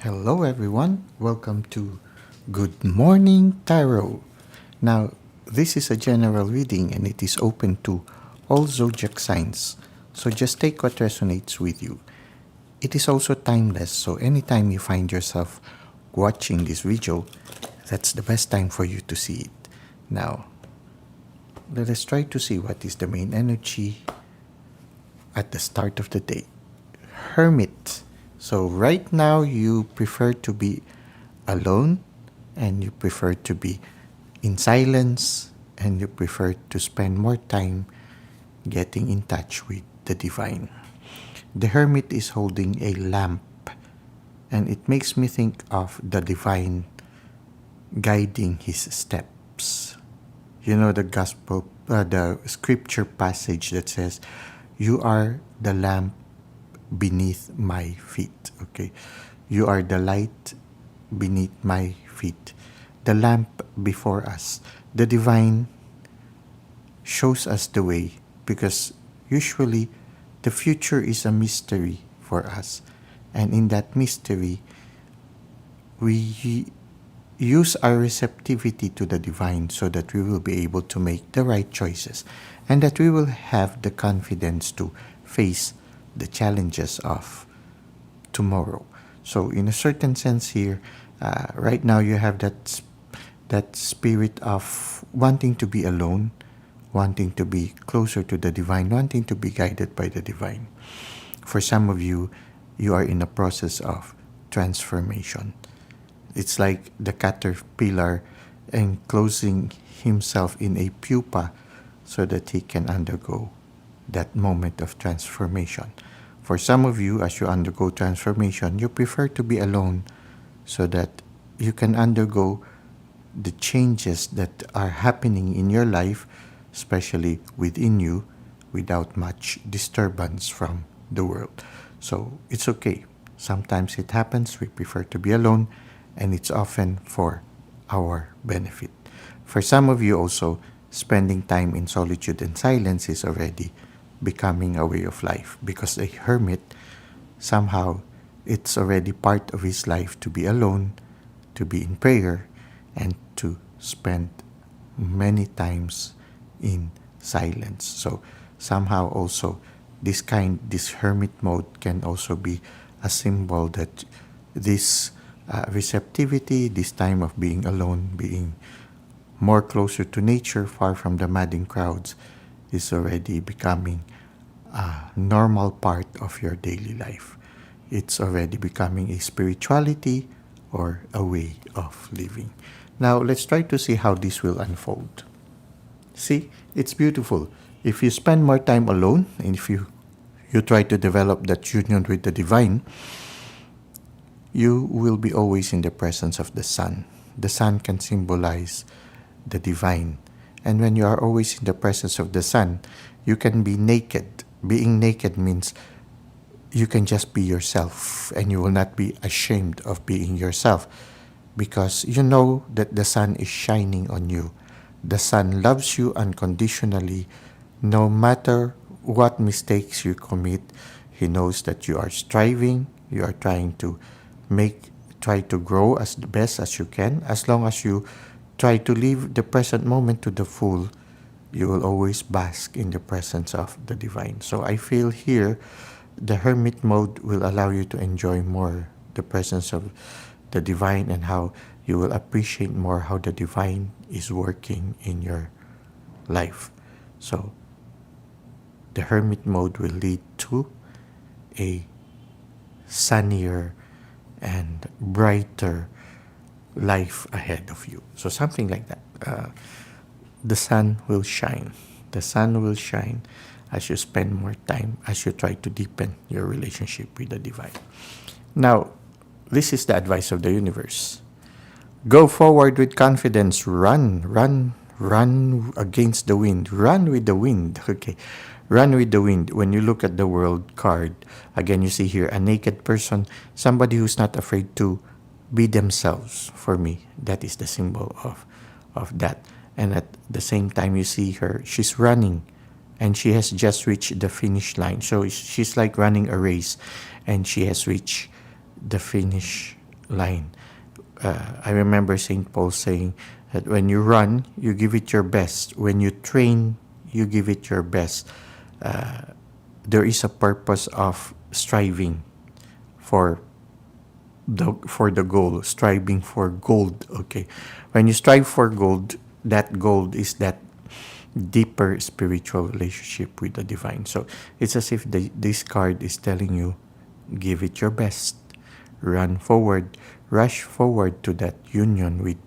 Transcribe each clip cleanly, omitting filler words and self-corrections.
Hello, everyone. Welcome to Good Morning Tarot. Now, this is a general reading and it is open to all zodiac signs. So just take what resonates with you. It is also timeless, so anytime you find yourself watching this video, that's the best time for you to see it. Now, let us try to see what is the main energy at the start of the day. Hermit. So right now you prefer to be alone and you prefer to be in silence and you prefer to spend more time getting in touch with the divine. The hermit is holding a lamp and it makes me think of the divine guiding his steps. You know the scripture passage that says, "You are the lamp beneath my feet." Okay, you are the light beneath my feet. The lamp before us. The divine shows us the way because usually the future is a mystery for us, and in that mystery, we use our receptivity to the divine so that we will be able to make the right choices and that we will have the confidence to face the challenges of tomorrow. So, in a certain sense, here, right now, you have that spirit of wanting to be alone, wanting to be closer to the divine, wanting to be guided by the divine. For some of you, you are in a process of transformation. It's like the caterpillar enclosing himself in a pupa so that he can undergo that moment of transformation. For some of you, as you undergo transformation, you prefer to be alone so that you can undergo the changes that are happening in your life, especially within you, without much disturbance from the world. So it's okay. Sometimes it happens, we prefer to be alone, and it's often for our benefit. For some of you also, spending time in solitude and silence is already becoming a way of life because a hermit, somehow, it's already part of his life to be alone, to be in prayer, and to spend many times in silence. So somehow also this hermit mode can also be a symbol that this receptivity, this time of being alone, being more closer to nature, far from the madding crowds, is already becoming a normal part of your daily life. It's already becoming a spirituality or a way of living. Now, let's try to see how this will unfold. See, it's beautiful. If you spend more time alone and if you try to develop that union with the divine, you will be always in the presence of the sun. The sun can symbolize the divine. And when you are always in the presence of the sun, you can be naked. Being naked means you can just be yourself and you will not be ashamed of being yourself because you know that the sun is shining on you. The sun loves you unconditionally. No matter what mistakes you commit, he knows that you are striving, you are trying to try to grow as the best as you can. As long as you try to live the present moment to the full, you will always bask in the presence of the divine. So I feel here the hermit mode will allow you to enjoy more the presence of the divine and how you will appreciate more how the divine is working in your life. So the hermit mode will lead to a sunnier and brighter life ahead of you. So something like that. The sun will shine. The sun will shine as you spend more time, as you try to deepen your relationship with the divine. Now, this is the advice of the universe. Go forward with confidence. Run against the wind. Run with the wind. Okay. Run with the wind. When you look at the world card, again, you see here a naked person, somebody who's not afraid to be themselves. For me, that is the symbol of that. And at the same time, you see her, she's running and she has just reached the finish line. So she's like running a race and she has reached the finish line. I remember St. Paul saying that when you run, you give it your best. When you train, you give it your best. There is a purpose of striving for the goal, striving for gold. Okay, when you strive for gold, that gold is that deeper spiritual relationship with the divine. So it's as if this card is telling you, give it your best, run forward, rush forward to that union with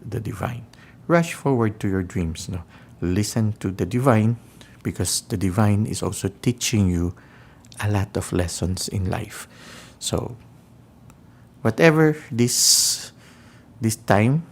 the divine, rush forward to your dreams. No, listen to the divine, because the divine is also teaching you a lot of lessons in life. So whatever this time,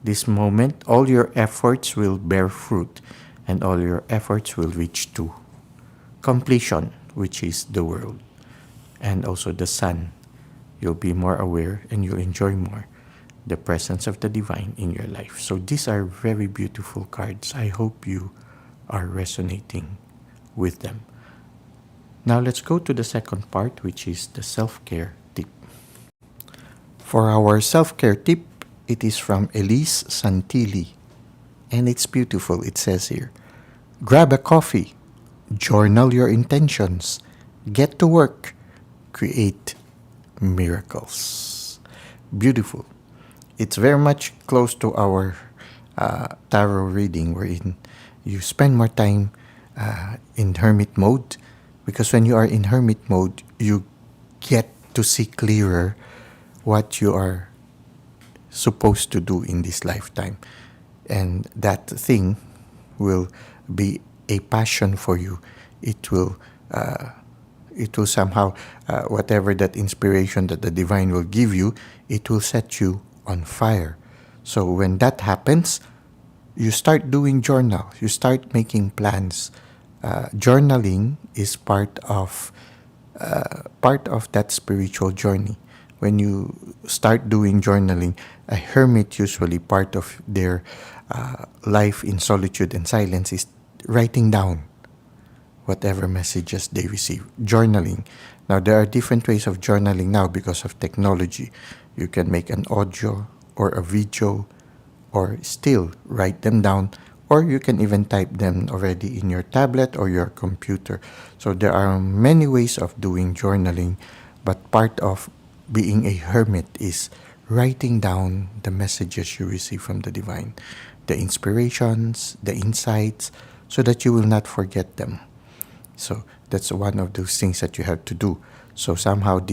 this moment, all your efforts will bear fruit, and all your efforts will reach to completion, which is the world and also the sun. You'll be more aware and you'll enjoy more the presence of the divine in your life. So these are very beautiful cards. I hope you are resonating with them. Now let's go to the second part, which is the self-care tip. For our self-care tip, it is from Elise Santilli, and it's beautiful. It says here, grab a coffee, journal your intentions, get to work, create miracles. Beautiful. It's very much close to our tarot reading, wherein you spend more time in hermit mode, because when you are in hermit mode, you get to see clearer what you are supposed to do in this lifetime, and that thing will be a passion for you. It will somehow, whatever that inspiration that the divine will give you, it will set you on fire. So when that happens, you start doing journal, you start making plans. Journaling is part of that spiritual journey. When you start doing journaling, a hermit, usually part of their life in solitude and silence, is writing down whatever messages they receive. Journaling. Now, there are different ways of journaling now because of technology. You can make an audio or a video, or still write them down, or you can even type them already in your tablet or your computer. So there are many ways of doing journaling, but part of being a hermit is writing down the messages you receive from the divine, the inspirations, the insights, so that you will not forget them. So that's one of those things that you have to do. So somehow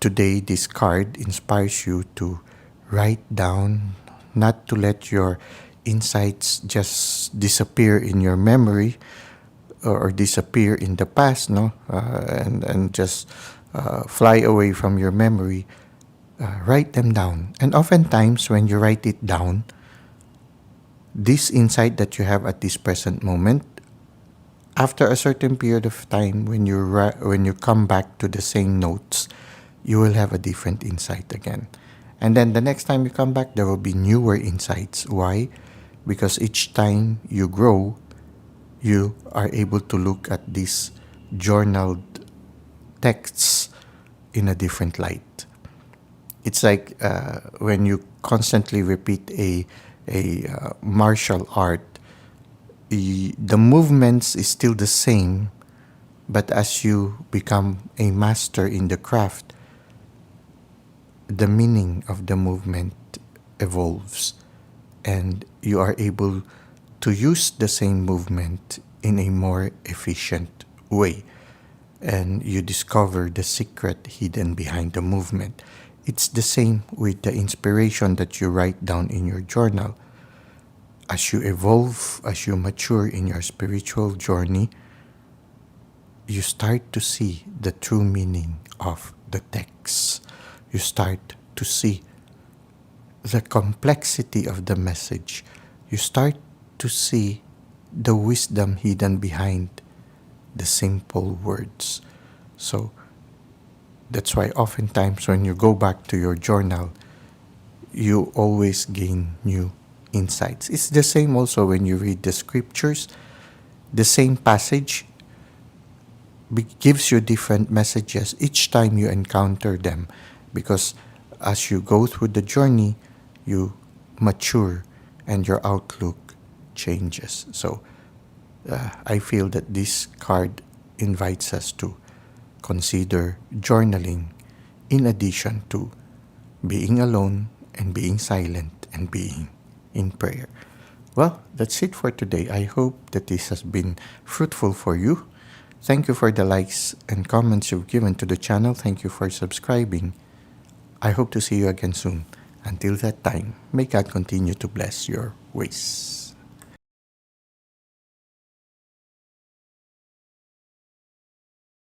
today this card inspires you to write down, not to let your insights just disappear in your memory, or disappear in the past, no, and just fly away from your memory. Write them down, and oftentimes when you write it down, this insight that you have at this present moment, after a certain period of time, when you come back to the same notes, you will have a different insight again. And then the next time you come back, there will be newer insights. Why? Because each time you grow, you are able to look at these journaled texts in a different light. It's like when you constantly repeat a martial art, the movements is still the same, but as you become a master in the craft, the meaning of the movement evolves, and you are able to use the same movement in a more efficient way, and you discover the secret hidden behind the movement. It's the same with the inspiration that you write down in your journal. As you evolve, as you mature in your spiritual journey, you start to see the true meaning of the texts. You start to see the complexity of the message. You start to see the wisdom hidden behind the simple words. So that's why oftentimes when you go back to your journal, you always gain new insights. It's the same also when you read the scriptures. The same passage gives you different messages each time you encounter them. because as you go through the journey, you mature and your outlook changes. So I feel that this card invites us to consider journaling in addition to being alone and being silent and being in prayer. Well, that's it for today. I hope that this has been fruitful for you. Thank you for the likes and comments you've given to the channel. Thank you for subscribing. I hope to see you again soon. Until that time, may God continue to bless your ways.